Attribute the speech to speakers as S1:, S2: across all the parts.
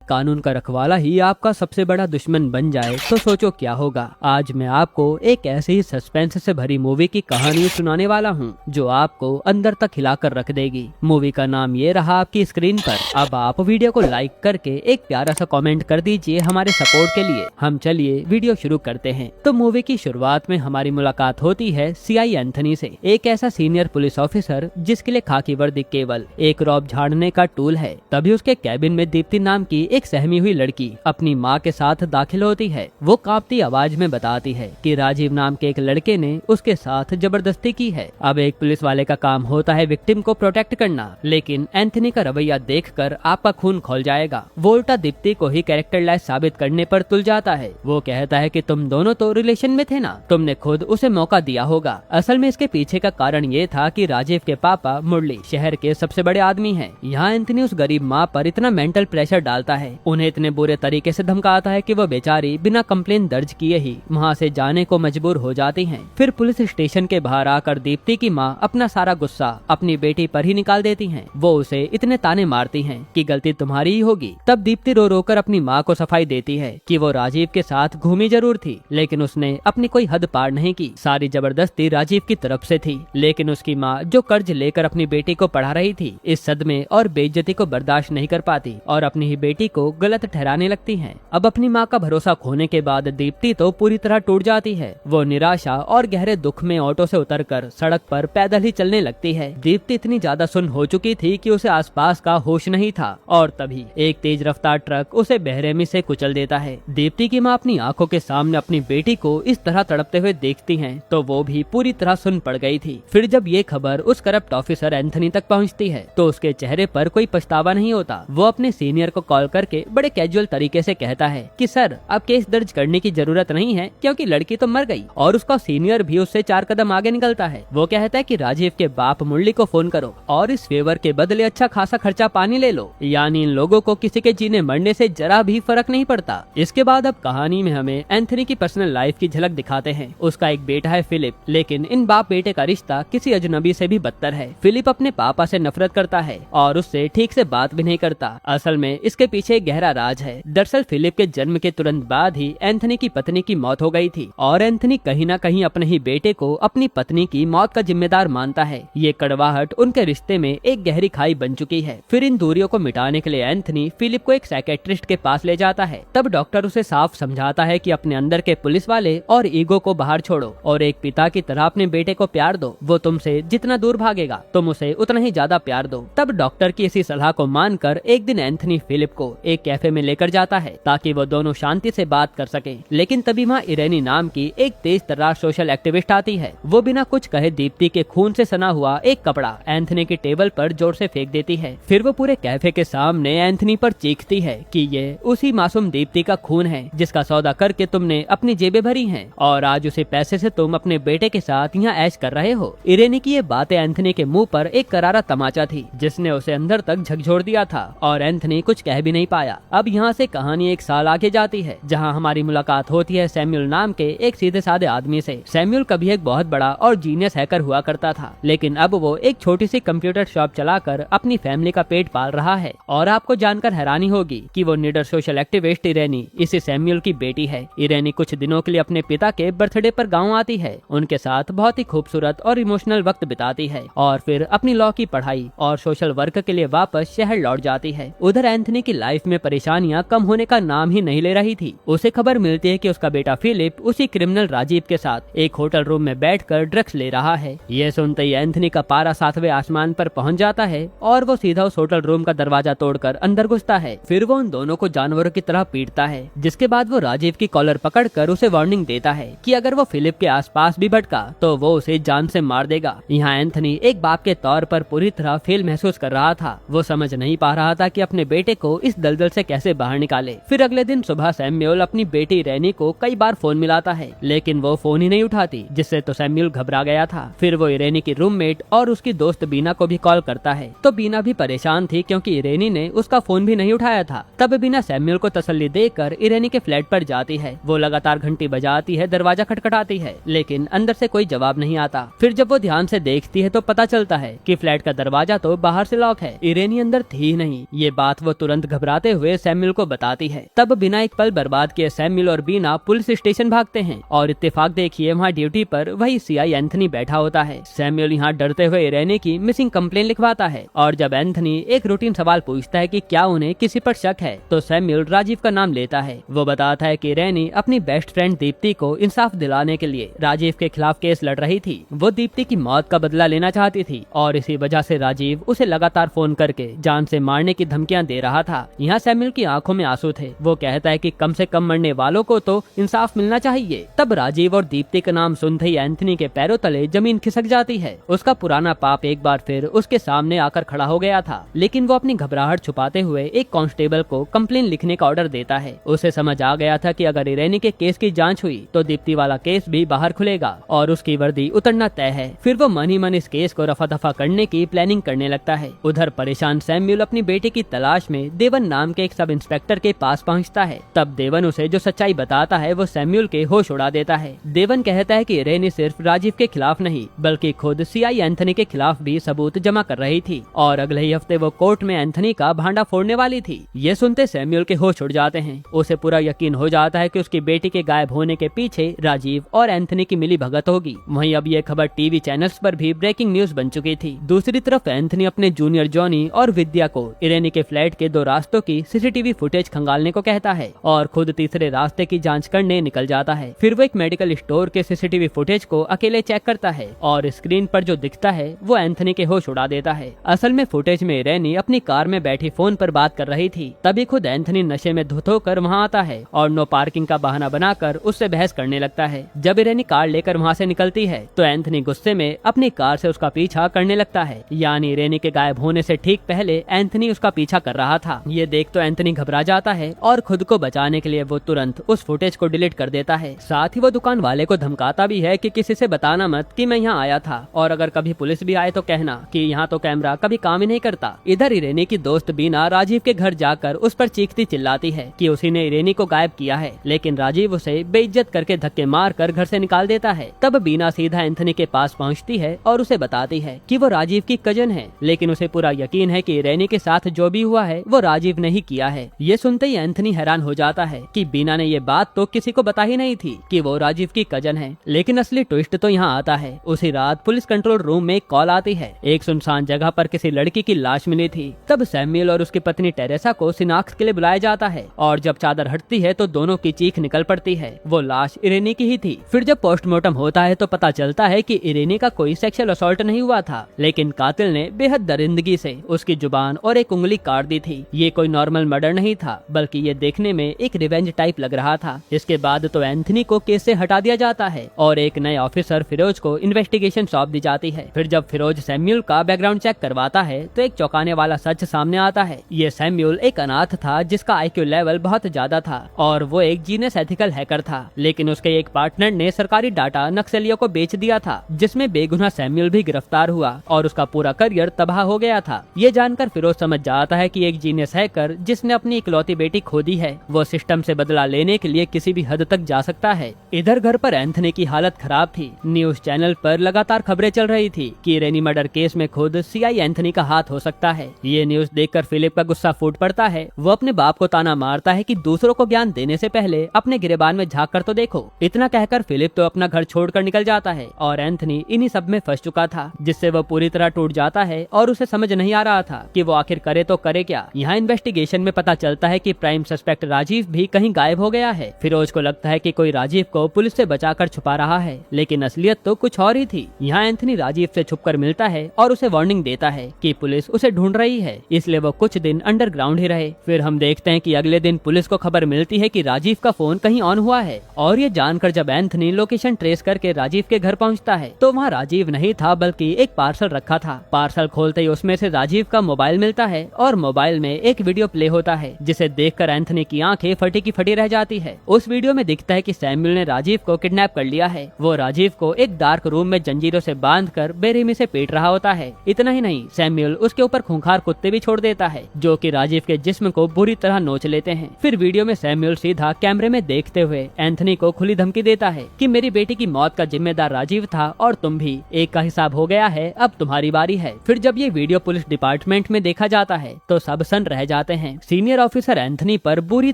S1: कानून का रखवाला ही आपका सबसे बड़ा दुश्मन बन जाए तो सोचो क्या होगा। आज मैं आपको एक ऐसे ही सस्पेंस से भरी मूवी की कहानी सुनाने वाला हूँ जो आपको अंदर तक हिलाकर रख देगी। मूवी का नाम ये रहा आपकी स्क्रीन पर। अब आप वीडियो को लाइक करके एक प्यारा सा कमेंट कर दीजिए हमारे सपोर्ट के लिए। हम चलिए वीडियो शुरू करते हैं। तो मूवी की शुरुआत में हमारी मुलाकात होती है सीआई एंथनी से, एक ऐसा सीनियर पुलिस ऑफिसर जिसके लिए खाकी वर्दी केवल एक रौब झाड़ने का टूल है। तभी उसके कैबिन में दीप्ति नाम की एक सहमी हुई लड़की अपनी माँ के साथ दाखिल होती है। वो कांपती आवाज में बताती है कि राजीव नाम के एक लड़के ने उसके साथ जबरदस्ती की है। अब एक पुलिस वाले का काम होता है विक्टिम को प्रोटेक्ट करना, लेकिन एंथनी का रवैया देखकर आपका खून खौल जाएगा। वो उल्टा दीप्ति को ही कैरेक्टरलेस साबित करने पर तुल जाता है। वो कहता है कि तुम दोनों तो रिलेशन में थे ना, तुमने खुद उसे मौका दिया होगा। असल में इसके पीछे का कारण ये था कि राजीव के पापा मुरली शहर के सबसे बड़े आदमी हैं। यहाँ एंथनी उस गरीब माँ पर इतना मेंटल प्रेशर डालता है, उन्हें इतने बुरे तरीके से धमकाता है कि वो बेचारी बिना कंप्लेन दर्ज किए ही वहाँ से जाने को मजबूर हो जाती हैं। फिर पुलिस स्टेशन के बाहर आकर दीप्ति की माँ अपना सारा गुस्सा अपनी बेटी पर ही निकाल देती हैं। वो उसे इतने ताने मारती हैं कि गलती तुम्हारी ही होगी। तब दीप्ति रो रो कर अपनी माँ को सफाई देती है कि वो राजीव के साथ घूमी जरूर थी, लेकिन उसने अपनी कोई हद पार नहीं की। सारी जबरदस्ती राजीव की तरफ से थी। लेकिन उसकी माँ जो कर्ज लेकर अपनी बेटी को पढ़ा रही थी, इस सदमे और बेइज्जती को बर्दाश्त नहीं कर पाती और अपनी ही बेटी को गलत ठहराने लगती है। अब अपनी माँ का भरोसा खोने के बाद दीप्ति तो पूरी तरह टूट जाती है। वो निराशा और गहरे दुख में ऑटो से उतरकर सड़क पर पैदल ही चलने लगती है। दीप्ति इतनी ज्यादा सुन्न हो चुकी थी कि उसे आसपास का होश नहीं था और तभी एक तेज रफ्तार ट्रक उसे बेरहमी से कुचल देता है। दीप्ति की माँ अपनी आंखों के सामने अपनी बेटी को इस तरह तड़पते हुए देखती हैं तो वो भी पूरी तरह सुन्न पड़ गई थी। फिर जब ये खबर उस करप्ट ऑफिसर एंथनी तक पहुँचती है तो उसके चेहरे पर कोई पछतावा नहीं होता। वो अपने सीनियर को कॉल करके बड़े कैजुअल तरीके से कहता है कि सर अब केस दर्ज करने की जरूरत नहीं है क्योंकि लड़की तो मर गई। और उसका सीनियर भी उससे 4 कदम आगे निकलता है। वो कहता है कि राजीव के बाप मुरली को फोन करो और इस फेवर के बदले अच्छा खासा खर्चा पानी ले लो। यानी इन लोगों को किसी के जीने मरने से जरा भी फर्क नहीं पड़ता। इसके बाद अब कहानी में हमें एंथनी की पर्सनल लाइफ की झलक दिखाते हैं। उसका एक बेटा है फिलिप, लेकिन इन बाप बेटे का रिश्ता किसी अजनबी से भी बदतर है। फिलिप अपने पापा से नफरत करता है और उससे ठीक से बात भी नहीं करता। असल में इसके पीछे एक गहरा राज है। दरअसल फिलिप के जन्म के तुरंत बाद ही एंथनी की पत्नी की मौत हो गई थी और एंथनी कहीं न कहीं अपने ही बेटे को अपनी पत्नी की मौत का जिम्मेदार मानता है। ये कड़वाहट उनके रिश्ते में एक गहरी खाई बन चुकी है। फिर इन दूरियों को मिटाने के लिए एंथनी फिलिप को एक साइकेट्रिस्ट के पास ले जाता है। तब डॉक्टर उसे साफ समझाता है कि अपने अंदर के पुलिस वाले और ईगो को बाहर छोड़ो और एक पिता की तरह अपने बेटे को प्यार दो। वो तुमसे जितना दूर भागेगा तुम उसे उतना ही ज्यादा प्यार दो। तब डॉक्टर की इसी सलाह को मानकर एक दिन एंथनी फिलिप को एक कैफे में लेकर जाता है ताकि वो दोनों शांति से बात कर सके। लेकिन तभी वहाँ इरेनी नाम की एक तेज तर्रार सोशल एक्टिविस्ट आती है। वो बिना कुछ कहे दीप्ति के खून से सना हुआ एक कपड़ा एंथनी की टेबल पर जोर से फेंक देती है। फिर वो पूरे कैफे के सामने एंथनी पर चीखती है कि ये उसी मासूम दीप्ति का खून है जिसका सौदा करके तुमने अपनी जेबें भरी हैं और आज उसी पैसे से तुम अपने बेटे के साथ यहाँ ऐश कर रहे हो। इरेनी की ये बातें एंथनी के मुंह पर एक करारा तमाचा थी जिसने उसे अंदर तक झकझोर दिया था और एंथनी कुछ कह भी नहीं पाया। अब यहाँ से कहानी 1 साल आगे जाती है जहाँ हमारी मुलाकात होती है सैमुअल नाम के एक सीधे साधे आदमी से। सैमुअल कभी एक बहुत बड़ा और जीनियस हैकर हुआ करता था, लेकिन अब वो एक छोटी सी कंप्यूटर शॉप चलाकर अपनी फैमिली का पेट पाल रहा है। और आपको जानकर हैरानी होगी कि वो निडर सोशल एक्टिविस्ट इरेनी इसी सैमुअल की बेटी है। इरेनी कुछ दिनों के लिए अपने पिता के बर्थडे पर गाँव आती है, उनके साथ बहुत ही खूबसूरत और इमोशनल वक्त बिताती है और फिर अपनी लॉ की पढ़ाई और सोशल वर्क के लिए वापस शहर लौट जाती है। उधर एंथनी की लाइफ में परेशानियां कम होने का नाम ही नहीं ले रही थी। उसे खबर मिलती है कि उसका बेटा फिलिप उसी क्रिमिनल राजीव के साथ एक होटल रूम में बैठकर ड्रग्स ले रहा है। ये सुनते ही एंथनी का पारा 7वें आसमान पर पहुंच जाता है और वो सीधा उस होटल रूम का दरवाजा तोड़कर अंदर घुसता है। फिर वो उन दोनों को जानवरों की तरह पीटता है, जिसके बाद वो राजीव की कॉलर पकड़कर उसे वार्निंग देता है कि अगर वो फिलिप के आसपास भी भटका तो वो उसे जान से मार देगा। यहाँ एंथनी एक बाप के तौर पर पूरी तरह फेल महसूस कर रहा था। वो समझ नहीं पा रहा था कि अपने बेटे को इस दलदल से कैसे बाहर निकाले। फिर अगले दिन सुबह सैमुअल अपनी बेटी रेनी को कई बार फोन मिलाता है, लेकिन वो फोन ही नहीं उठाती, जिससे तो सैमुअल घबरा गया था। फिर वो इरेनी की रूममेट और उसकी दोस्त बीना को भी कॉल करता है, तो बीना भी परेशान थी क्योंकि इरेनी ने उसका फोन भी नहीं उठाया था। तब बीना सैमुअल को तसल्ली देकर इरेनी के फ्लैट पर जाती है। वो लगातार घंटी बजाती है, दरवाजा खटखटाती है, लेकिन अंदर से कोई जवाब नहीं आता। फिर जब वो ध्यान से देखती है तो पता चलता है कि फ्लैट का दरवाजा तो बाहर से लॉक है, इरेनी अंदर थी नहीं। ये बात वो तुरंत घबरा चिल्लाते हुए सैमुअल को बताती है। तब बिना एक पल बर्बाद किए सैमुअल और बीना पुलिस स्टेशन भागते हैं और इत्तेफाक देखिए वहाँ ड्यूटी पर वही सीआई एंथनी बैठा होता है। सैमुअल यहाँ डरते हुए इरेनी की मिसिंग कंप्लेन लिखवाता है और जब एंथनी एक रूटीन सवाल पूछता है कि क्या उन्हें किसी पर शक है तो सैमुअल राजीव का नाम लेता है। वो बताता है कि इरेनी अपनी बेस्ट फ्रेंड दीप्ति को इंसाफ दिलाने के लिए राजीव के खिलाफ केस लड़ रही थी। वो दीप्ति की मौत का बदला लेना चाहती थी और इसी वजह से राजीव उसे लगातार फोन करके जान से मारने की धमकियां दे रहा था। यहाँ सैमुअल की आंखों में आंसू थे। वो कहता है कि कम से कम मरने वालों को तो इंसाफ मिलना चाहिए। तब राजीव और दीप्ति का नाम सुनते ही एंथनी के पैरों तले जमीन खिसक जाती है। उसका पुराना पाप एक बार फिर उसके सामने आकर खड़ा हो गया था, लेकिन वो अपनी घबराहट छुपाते हुए एक कांस्टेबल को कंप्लेन लिखने का ऑर्डर देता है। उसे समझ आ गया था कि अगर इरेनी के केस की जांच हुई तो दीप्ति वाला केस भी बाहर खुलेगा और उसकी वर्दी उतरना तय है। फिर वो मन ही मन इस केस को रफा दफा करने की प्लानिंग करने लगता है। उधर परेशान सैमुअल अपनी बेटी की तलाश में देवन नाम के एक सब इंस्पेक्टर के पास पहुंचता है। तब देवन उसे जो सच्चाई बताता है वो सैमुअल के होश उड़ा देता है। देवन कहता है कि इरेनी सिर्फ राजीव के खिलाफ नहीं बल्कि खुद सीआई एंथनी के खिलाफ भी सबूत जमा कर रही थी और अगले ही हफ्ते वो कोर्ट में एंथनी का भांडा फोड़ने वाली थी। ये सुनते सैमुअल के होश उड़ जाते हैं। उसे पूरा यकीन हो जाता है कि उसकी बेटी के गायब होने के पीछे राजीव और एंथनी की मिली भगत होगी। वहीं अब ये खबर टीवी चैनल्स पर भी ब्रेकिंग न्यूज बन चुकी थी। दूसरी तरफ एंथनी अपने जूनियर जॉनी और विद्या को इरेनी के फ्लैट के 2 रास्तों की सीसीटीवी फुटेज खंगालने को कहता है और खुद तीसरे रास्ते की जांच करने निकल जाता है। फिर वो एक मेडिकल स्टोर के सीसीटीवी फुटेज को अकेले चेक करता है और स्क्रीन पर जो दिखता है वो एंथनी के होश उड़ा देता है। असल में फुटेज में इरेनी अपनी कार में बैठी फोन पर बात कर रही थी। तभी खुद एंथनी नशे में धुत होकर वहाँ आता है और नो पार्किंग का बहाना बनाकर उससे बहस करने लगता है। जब इरेनी कार लेकर वहाँ से निकलती है तो एंथनी गुस्से में अपनी कार से उसका पीछा करने लगता है। यानी इरेनी के गायब होने से ठीक पहले एंथनी उसका पीछा कर रहा था। ये देख तो एंथनी घबरा जाता है और खुद को बचाने के लिए वो तुरंत उस फुटेज को डिलीट कर देता है। साथ ही वो दुकान वाले को धमकाता भी है कि किसी से बताना मत कि मैं यहाँ आया था और अगर कभी पुलिस भी आए तो कहना कि यहाँ तो कैमरा कभी काम ही नहीं करता। इधर इरेनी की दोस्त बीना राजीव के घर जाकर उस पर चीखती चिल्लाती है कि उसी ने इरेनी को गायब किया है, लेकिन राजीव उसे बेइज्जत करके धक्के मार कर घर से निकाल देता है। तब बीना सीधा एंथनी के पास पहुँचती है और उसे बताती है कि वो राजीव की कजन है, लेकिन उसे पूरा यकीन है कि इरेनी के साथ जो भी हुआ है वो राजीव ने ही किया है। ये सुनते ही एंथनी हैरान हो जाता है कि बीना ने ये बात तो किसी को बता ही नहीं थी कि वो राजीव की कजन है। लेकिन असली ट्विस्ट तो यहाँ आता है। उसी रात पुलिस कंट्रोल रूम में एक कॉल आती है। एक सुनसान जगह पर किसी लड़की की लाश मिली थी। तब सैमुअल और उसकी पत्नी टेरेसा को शिनाख्त के लिए बुलाया जाता है और जब चादर हटती है तो दोनों की चीख निकल पड़ती है। वो लाश इरेनी की ही थी। फिर जब पोस्टमार्टम होता है तो पता चलता है कि इरेनी का कोई सेक्सुअल असॉल्ट नहीं हुआ था, लेकिन कातिल ने बेहद दरिंदगी से उसकी जुबान और एक उंगली काट दी थी। ये कोई नॉर्मल मर्डर नहीं था बल्कि ये देखने में एक रिवेंज टाइप लग रहा था। इसके बाद तो एंथनी को केस से हटा दिया जाता है और एक नए ऑफिसर फिरोज को इन्वेस्टिगेशन सौंप दी जाती है। फिर जब फिरोज सैमुअल का बैकग्राउंड चेक करवाता है तो एक चौंकाने वाला सच सामने आता है। ये सैमुअल एक अनाथ था जिसका आईक्यू लेवल बहुत ज्यादा था और वो एक जीनियस एथिकल हैकर था, लेकिन उसके एक पार्टनर ने सरकारी डाटा नक्सलियों को बेच दिया था, जिसमें बेगुनाह सैमुअल भी गिरफ्तार हुआ और उसका पूरा करियर तबाह हो गया था। ये जानकर फिरोज समझ जाता है कि एक जीनियस हैकर जिसने अपनी इकलौती बेटी खो दी है वो सिस्टम से बदला लेने के लिए किसी भी हद तक जा सकता है। इधर घर पर एंथनी की हालत खराब थी। न्यूज चैनल पर लगातार खबरें चल रही थी कि इरेनी मर्डर केस में खुद सीआई एंथनी का हाथ हो सकता है। ये न्यूज देखकर फिलिप का गुस्सा फूट पड़ता है। वो अपने बाप को ताना मारता है कि दूसरों को ज्ञान देने से पहले अपने गिरेबान में झांक कर तो देखो। इतना कहकर फिलिप तो अपना घर छोड़कर निकल जाता है और एंथनी इन्हीं सब में फंस चुका था, जिससे वो पूरी तरह टूट जाता है और उसे समझ नहीं आ रहा था कि वो आखिर करे तो करे क्या। यहाँ इन्वेस्टिगेशन में पता चलता है कि प्राइम सस्पेक्ट राजीव भी कहीं गायब हो गया है। फिरोज को लगता है कि कोई राजीव को पुलिस से बचाकर छुपा रहा है, लेकिन असलियत तो कुछ और ही थी। यहाँ एंथनी राजीव से छुपकर मिलता है और उसे वार्निंग देता है कि पुलिस उसे ढूंढ रही है, इसलिए वो कुछ दिन अंडरग्राउंड ही रहे। फिर हम देखते हैं कि अगले दिन पुलिस को खबर मिलती है कि राजीव का फोन कहीं ऑन हुआ है और ये जानकर जब एंथनी लोकेशन ट्रेस करके राजीव के घर पहुंचता है तो वहाँ राजीव नहीं था बल्कि एक पार्सल रखा था। पार्सल खोलते ही उसमें से राजीव का मोबाइल मिलता है और मोबाइल में एक वीडियो प्ले होता है, जिसे देखकर एंथनी की आंखें फटी की फटी रह जाती है। उस वीडियो में दिखता है कि सैमुअल ने राजीव को किडनैप कर लिया है। वो राजीव को एक डार्क रूम में जंजीरों से बांधकर बेरहमी से पीट रहा होता है। इतना ही नहीं, सैमुअल उसके ऊपर खूंखार कुत्ते भी छोड़ देता है जो कि राजीव के जिस्म को बुरी तरह नोच लेते हैं। फिर वीडियो में सैमुअल सीधा कैमरे में देखते हुए एंथनी को खुली धमकी देता है कि मेरी बेटी की मौत का जिम्मेदार राजीव था और तुम भी, एक का हिसाब हो गया है, अब तुम्हारी बारी है। फिर जब ये वीडियो पुलिस डिपार्टमेंट में देखा जाता है तो सब सन रह जाते जाते हैं। सीनियर ऑफिसर एंथनी पर बुरी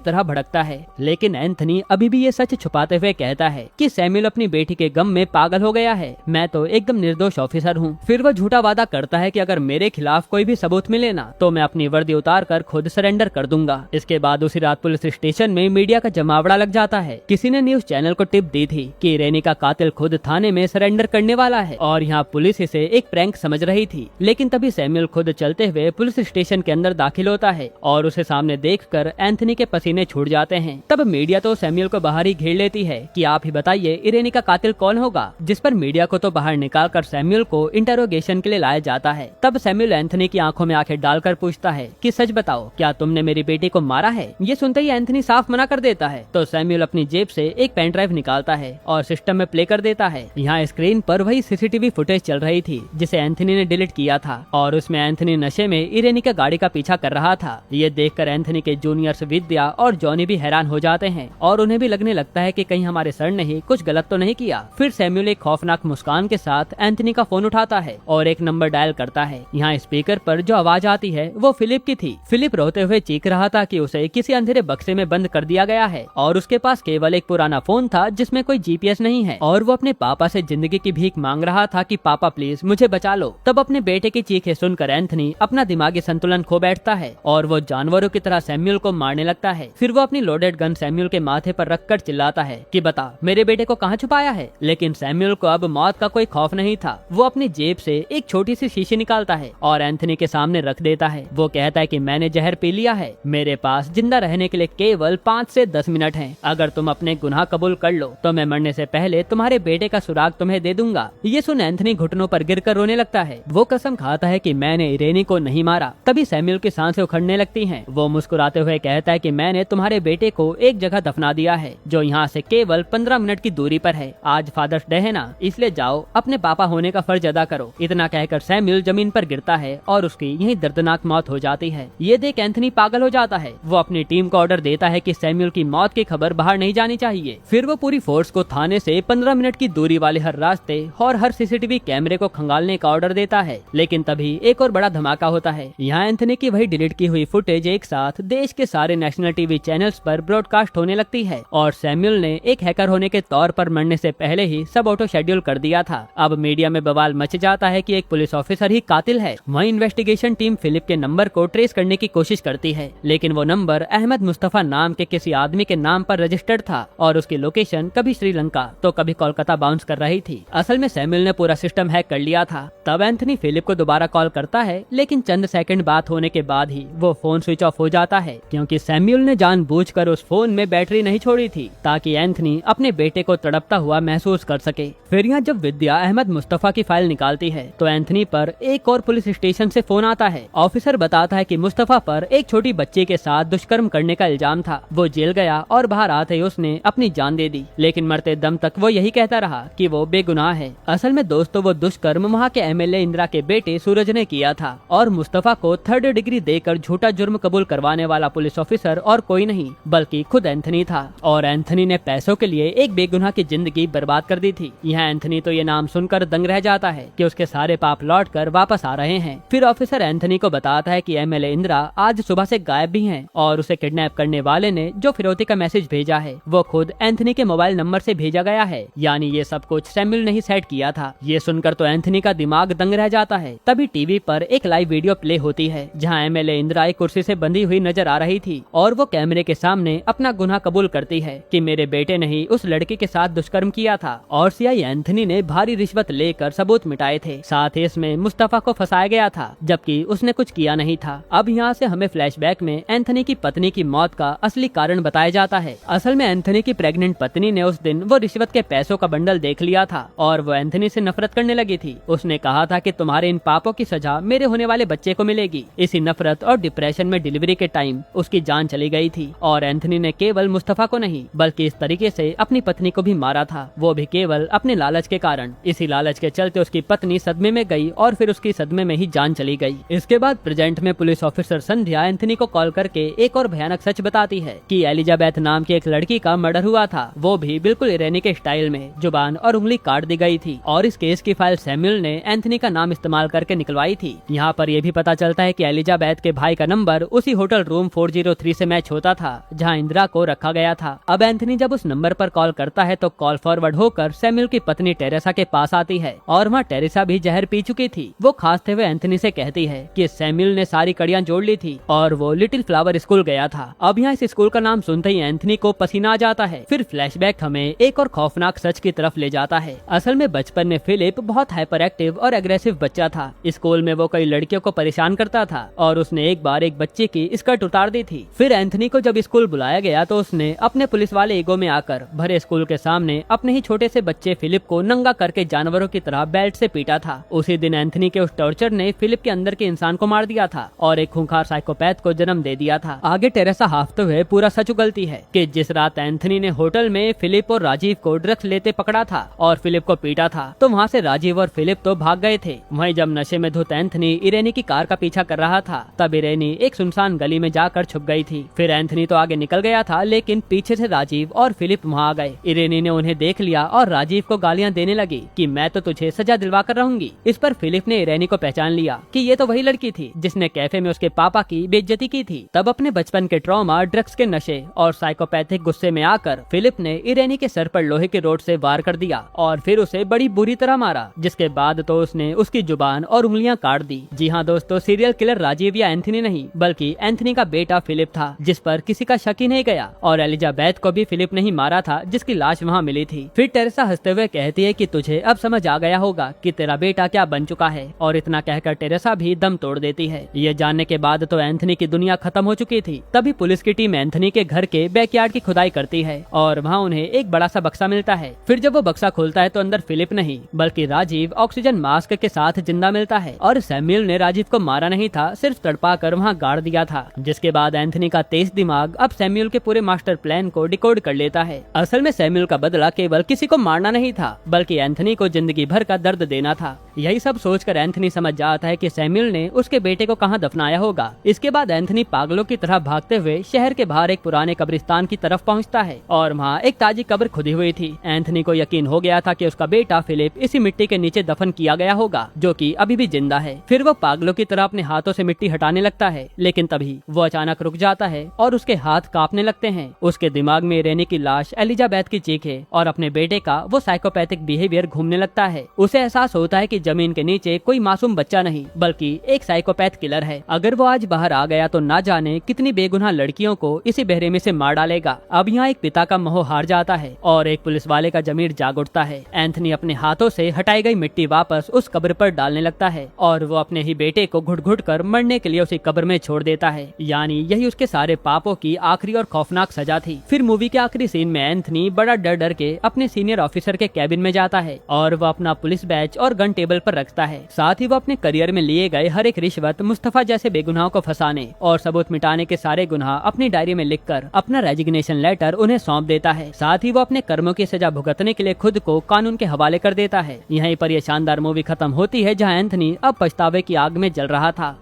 S1: तरह भड़कता है, लेकिन एंथनी अभी भी ये सच छुपाते हुए कहता है कि सैमुअल अपनी बेटी के गम में पागल हो गया है, मैं तो एकदम निर्दोष ऑफिसर हूँ। फिर वो झूठा वादा करता है कि अगर मेरे खिलाफ कोई भी सबूत मिले ना तो मैं अपनी वर्दी उतार कर खुद सरेंडर कर दूंगा। इसके बाद उसी रात पुलिस स्टेशन में मीडिया का जमावड़ा लग जाता है। किसी ने न्यूज चैनल को टिप दी थी कि इरेनी का कातिल खुद थाने में सरेंडर करने वाला है और यहाँ पुलिस इसे एक प्रैंक समझ रही थी। लेकिन तभी सैमुअल खुद चलते हुए पुलिस स्टेशन के अंदर दाखिल होता है और उसे सामने देखकर एंथनी के पसीने छूट जाते हैं। तब मीडिया तो सैमुअल को बाहर ही घेर लेती है कि आप ही बताइए इरेनी का कातिल कौन होगा, जिस पर मीडिया को तो बाहर निकाल कर सैमुअल को इंटरोगेशन के लिए लाया जाता है। तब सैमुअल एंथनी की आंखों में आंखें डालकर पूछता है कि सच बताओ, क्या तुमने मेरी बेटी को मारा है? ये सुनते ही एंथनी साफ मना कर देता है। तो सैमुअल अपनी जेब से एक पेन ड्राइव निकालता है और सिस्टम में प्ले कर देता है। यहाँ स्क्रीन पर वही सीसीटीवी फुटेज चल रही थी जिसे एंथनी ने डिलीट किया था और उसमें एंथनी नशे में इरेनी का गाड़ी का पीछा कर रहा था। ये देखकर एंथनी के जूनियर्स विद्या और जॉनी भी हैरान हो जाते हैं और उन्हें भी लगने लगता है कि कहीं हमारे सर ने ही कुछ गलत तो नहीं किया। फिर सैमुअल एक खौफनाक मुस्कान के साथ एंथनी का फोन उठाता है और एक नंबर डायल करता है। यहाँ स्पीकर पर जो आवाज आती है वो फिलिप की थी। फिलिप रोते हुए चीख रहा था कि उसे किसी अंधेरे बक्से में बंद कर दिया गया है और उसके पास केवल एक पुराना फोन था जिसमें कोई जीपीएस नहीं है और वो अपने पापा से जिंदगी की भीख मांग रहा था कि पापा प्लीज मुझे बचा लो। तब अपने बेटे की चीखें सुनकर एंथनी अपना दिमागी संतुलन खो बैठता है और वो जानवरों की तरह सैमुअल को मारने लगता है। फिर वो अपनी लोडेड गन सैमुअल के माथे पर रखकर चिल्लाता है कि बता मेरे बेटे को कहाँ छुपाया है। लेकिन सैमुअल को अब मौत का कोई खौफ नहीं था। वो अपनी जेब से एक छोटी सी शीशी निकालता है और एंथनी के सामने रख देता है। वो कहता है कि मैंने जहर पी लिया है, मेरे पास जिंदा रहने के लिए केवल 5 से 10 मिनट हैं। अगर तुम अपने गुनाह कबूल कर लो तो मैं मरने से पहले तुम्हारे बेटे का सुराग तुम्हें दे दूंगा। ये सुन एंथनी घुटनों पर गिरकर रोने लगता है। वो कसम खाता है कि मैंने इरेनी को नहीं मारा। तभी सैमुअल की सांसें उखड़ने लगती हैं। वो मुस्कुराते हुए कहता है कि मैंने तुम्हारे बेटे को एक जगह दफना दिया है जो यहाँ से केवल 15 मिनट की दूरी पर है। आज फादर्स डे है ना, इसलिए जाओ अपने पापा होने का फर्ज अदा करो। इतना कहकर सैमुअल जमीन पर गिरता है और उसकी यही दर्दनाक मौत हो जाती है। ये देख एंथनी पागल हो जाता है। वो अपनी टीम को ऑर्डर देता है कि सैमुअल की मौत की खबर बाहर नहीं जानी चाहिए। फिर वो पूरी फोर्स को थाने से 15 मिनट की दूरी वाले हर रास्ते और हर सीसीटीवी कैमरे को खंगालने का ऑर्डर देता है। लेकिन तभी एक और बड़ा धमाका होता है। यहाँ एंथनी की वही डिलीट की हुई फुटेज एक साथ देश के सारे नेशनल टीवी चैनल्स पर ब्रॉडकास्ट होने लगती है और सैमुअल ने एक हैकर होने के तौर पर मरने से पहले ही सब ऑटो शेड्यूल कर दिया था। अब मीडिया में बवाल मच जाता है कि एक पुलिस ऑफिसर ही कातिल है। वहीं इन्वेस्टिगेशन टीम फिलिप के नंबर को ट्रेस करने की कोशिश करती है, लेकिन वो नंबर अहमद मुस्तफा नाम के किसी आदमी के नाम पर रजिस्टर्ड था और उसकी लोकेशन कभी श्रीलंका तो कभी कोलकाता बाउंस कर रही थी। असल में सैमुअल ने पूरा सिस्टम हैक कर लिया था। तब एंथनी फिलिप को दोबारा कॉल करता है, लेकिन चंद सेकंड बात होने के बाद ही वो फोन स्विच ऑफ हो जाता है क्योंकि सैमुअल ने जानबूझकर उस फोन में बैटरी नहीं छोड़ी थी ताकि एंथनी अपने बेटे को तड़पता हुआ महसूस कर सके। फिर यहाँ जब विद्या अहमद मुस्तफा की फाइल निकालती है तो एंथनी पर एक और पुलिस स्टेशन से फोन आता है। ऑफिसर बताता है कि मुस्तफा पर एक छोटी बच्ची के साथ दुष्कर्म करने का इल्जाम था। वो जेल गया और बाहर आते ही उसने अपनी जान दे दी, लेकिन मरते दम तक वो यही कहता रहा कि वो बेगुनाह है। असल में दोस्तों वो दुष्कर्म वहाँ के एमएलए इंदिरा के बेटे सूरज ने किया था और मुस्तफा को 3rd डिग्री देकर झूठा जुर्म कबूल करवाने वाला पुलिस ऑफिसर और कोई नहीं बल्कि खुद एंथनी था। और एंथनी ने पैसों के लिए एक बेगुनाह की जिंदगी बर्बाद कर दी थी। यहाँ एंथनी तो ये नाम सुनकर दंग रह जाता है कि उसके सारे पाप लौट कर वापस आ रहे हैं। फिर ऑफिसर एंथनी को बताता है कि एमएलए इंदिरा आज सुबह से गायब भी हैं और उसे किडनैप करने वाले ने जो फिरौती का मैसेज भेजा है वो खुद एंथनी के मोबाइल नंबर से भेजा गया है। यानी ये सब कुछ सैमुअल ने ही सेट किया था। ये सुनकर तो एंथनी का दिमाग दंग रह जाता है। तभी टीवी पर एक लाइव वीडियो प्ले होती है जहाँ एमएलए इंदिरा एक कुर्सी से बंधी हुई नजर आ रही थी और वो कैमरे के सामने अपना गुनाह कबूल करती है कि मेरे बेटे ने ही उस लड़की के साथ दुष्कर्म किया था और सीआई एंथनी ने भारी रिश्वत लेकर सबूत मिटाए थे। साथ ही इसमें मुस्तफा को फंसाया गया था जबकि उसने कुछ किया नहीं था। अब यहाँ से हमें फ्लैशबैक में एंथनी की पत्नी की मौत का असली कारण बताया जाता है। असल में एंथनी की प्रेग्नेंट पत्नी ने उस दिन वो रिश्वत के पैसों का बंडल देख लिया था और वो एंथनी से नफरत करने लगी थी। उसने कहा था कि तुम्हारे इन पापों की सजा मेरे होने वाले बच्चे को मिलेगी। इसी नफरत और डिप्रेशन में डिलीवरी के टाइम उसकी जान चली गई थी और एंथनी ने केवल मुस्तफा को नहीं बल्कि इस तरीके से अपनी पत्नी को भी मारा था, वो भी केवल अपने लालच के कारण। इसी लालच के चलते उसकी पत्नी सदमे में गई और फिर उसकी सदमे में ही जान चली गई। इसके बाद प्रेजेंट में पुलिस ऑफिसर संध्या एंथनी को कॉल करके एक और भयानक सच बताती है कि एलिजाबेथ नाम की एक लड़की का मर्डर हुआ था, वो भी बिल्कुल इरेनी के स्टाइल में, जुबान और उंगली काट दी गई थी और इस केस की फाइल सैमुअल ने एंथनी का नाम इस्तेमाल करके निकलवाई थी। यहाँ पर यह भी पता चलता है कि एलिजाबेथ के भाई का नंबर नंबर उसी होटल रूम 403 से मैच होता था जहां इंदिरा को रखा गया था। अब एंथनी जब उस नंबर पर कॉल करता है तो कॉल फॉरवर्ड होकर सैमुअल की पत्नी टेरेसा के पास आती है और वहाँ टेरेसा भी जहर पी चुकी थी। वो खांसते हुए एंथनी से कहती है कि सैमुअल ने सारी कड़ियां जोड़ ली थी और वो लिटिल फ्लावर स्कूल गया था। अब यहाँ इस स्कूल का नाम सुनते ही एंथनी को पसीना आ जाता है। फिर फ्लैशबैक हमें एक और खौफनाक सच की तरफ ले जाता है। असल में बचपन में फिलिप बहुत हाइपर एक्टिव और एग्रेसिव बच्चा था। स्कूल में वो कई लड़कियों को परेशान करता था और उसने एक बार एक बच्चे की स्कर्ट उतार दी थी। फिर एंथनी को जब स्कूल बुलाया गया तो उसने अपने पुलिस वाले ईगो में आकर भरे स्कूल के सामने अपने ही छोटे से बच्चे फिलिप को नंगा करके जानवरों की तरह बेल्ट से पीटा था। उसी दिन एंथनी के उस टॉर्चर ने फिलिप के अंदर के इंसान को मार दिया था और एक खूंखार साइकोपैथ को जन्म दे दिया था। आगे टेरेसा हाफते हुए पूरा सच उगलती है कि जिस रात एंथनी ने होटल में फिलिप और राजीव को ड्रग्स लेते पकड़ा था और फिलिप को पीटा था तो वहाँ से राजीव और फिलिप तो भाग गए थे। वहीं जब नशे में धुत एंथनी इरेनी की कार का पीछा कर रहा था तब इरेनी एक सुनसान गली में जाकर छुप गई थी। फिर एंथनी तो आगे निकल गया था लेकिन पीछे से राजीव और फिलिप वहाँ आ गए। इरेनी ने उन्हें देख लिया और राजीव को गालियाँ देने लगी कि मैं तो तुझे सजा दिलवा कर रहूंगी। इस पर फिलिप ने इरेनी को पहचान लिया कि ये तो वही लड़की थी जिसने कैफे में उसके पापा की बेइज्जती की थी। तब अपने बचपन के ट्रॉमा, ड्रग्स के नशे और साइकोपैथिक गुस्से में आकर फिलिप ने इरेनी के सर पर लोहे के रोड से वार कर दिया और फिर उसे बड़ी बुरी तरह मारा, जिसके बाद तो उसने उसकी जुबान और उंगलियां काट दी। जी हाँ दोस्तों, सीरियल किलर राजीव या एंथनी नहीं बल्कि एंथनी का बेटा फिलिप था, जिस पर किसी का शक ही नहीं गया। और एलिजाबेथ को भी फिलिप ने ही मारा था जिसकी लाश वहाँ मिली थी। फिर टेरेसा हंसते हुए कहती है कि तुझे अब समझ आ गया होगा कि तेरा बेटा क्या बन चुका है, और इतना कहकर टेरेसा भी दम तोड़ देती है। ये जानने के बाद तो एंथनी की दुनिया खत्म हो चुकी थी। तभी पुलिस की टीम एंथनी के घर के बैकयार्ड की खुदाई करती है और वहाँ उन्हें एक बड़ा सा बक्सा मिलता है। फिर जब वो बक्सा खोलता है तो अंदर फिलिप नहीं बल्कि राजीव ऑक्सीजन मास्क के साथ जिंदा मिलता है। और सैमुअल ने राजीव को मारा नहीं था, सिर्फ तड़पा कर वहाँ गाड़ दिया था। जिसके बाद एंथनी का तेज दिमाग अब सैमुअल के पूरे मास्टर प्लान को डिकोड कर लेता है। असल में सैमुअल का बदला केवल किसी को मारना नहीं था बल्कि एंथनी को जिंदगी भर का दर्द देना था। यही सब सोचकर एंथनी समझ जाता है कि सैमुअल ने उसके बेटे को कहाँ दफनाया होगा। इसके बाद एंथनी पागलों की तरह भागते हुए शहर के बाहर एक पुराने कब्रिस्तान की तरफ पहुँचता है और वहाँ एक ताजी कब्र खुदी हुई थी। एंथनी को यकीन हो गया था कि उसका बेटा फिलिप इसी मिट्टी के नीचे दफन किया गया होगा, जो कि अभी भी जिंदा है। फिर वो पागलों की तरह अपने हाथों से मिट्टी हटाने लगता है, लेकिन तभी वो अचानक रुक जाता है और उसके हाथ कांपने लगते हैं। उसके दिमाग में इरेनी की लाश, एलिजाबेथ की चीखें और अपने बेटे का वो साइकोपैथिक बिहेवियर घूमने लगता है। उसे एहसास होता है कि जमीन के नीचे कोई मासूम बच्चा नहीं बल्कि एक साइकोपैथ किलर है। अगर वो आज बाहर आ गया तो ना जाने कितनी बेगुनाह लड़कियों को इसी बेरहमी से मार डालेगा। अब यहाँ एक पिता का मोह हार जाता है और एक पुलिस वाले का जमीर जाग उठता है। एंथनी अपने हाथों से हटाई गई मिट्टी वापस उस कब्र पर डालने लगता है और वो अपने ही बेटे को घुट घुट कर मरने के लिए उसी कब्र में छोड़ देता है। यानी यही उसके सारे पापों की आखिरी और खौफनाक सजा थी। फिर मूवी के आखिरी सीन में एंथनी बड़ा डर डर के अपने सीनियर ऑफिसर के कैबिन में जाता है और वो अपना पुलिस बैच और गन टेबल पर रखता है। साथ ही वो अपने करियर में लिए गए हर एक रिश्वत, मुस्तफा जैसे बेगुनाहों को फंसाने और सबूत मिटाने के सारे गुनाह अपनी डायरी में लिखकर अपना रेजिग्नेशन लेटर उन्हें सौंप देता है। साथ ही वो अपने कर्मों की सजा भुगतने के लिए खुद को कानून के हवाले कर देता है। यहीं पर यह शानदार मूवी खत्म होती है जहां एंथनी अब पछतावे की आग में जल रहा था।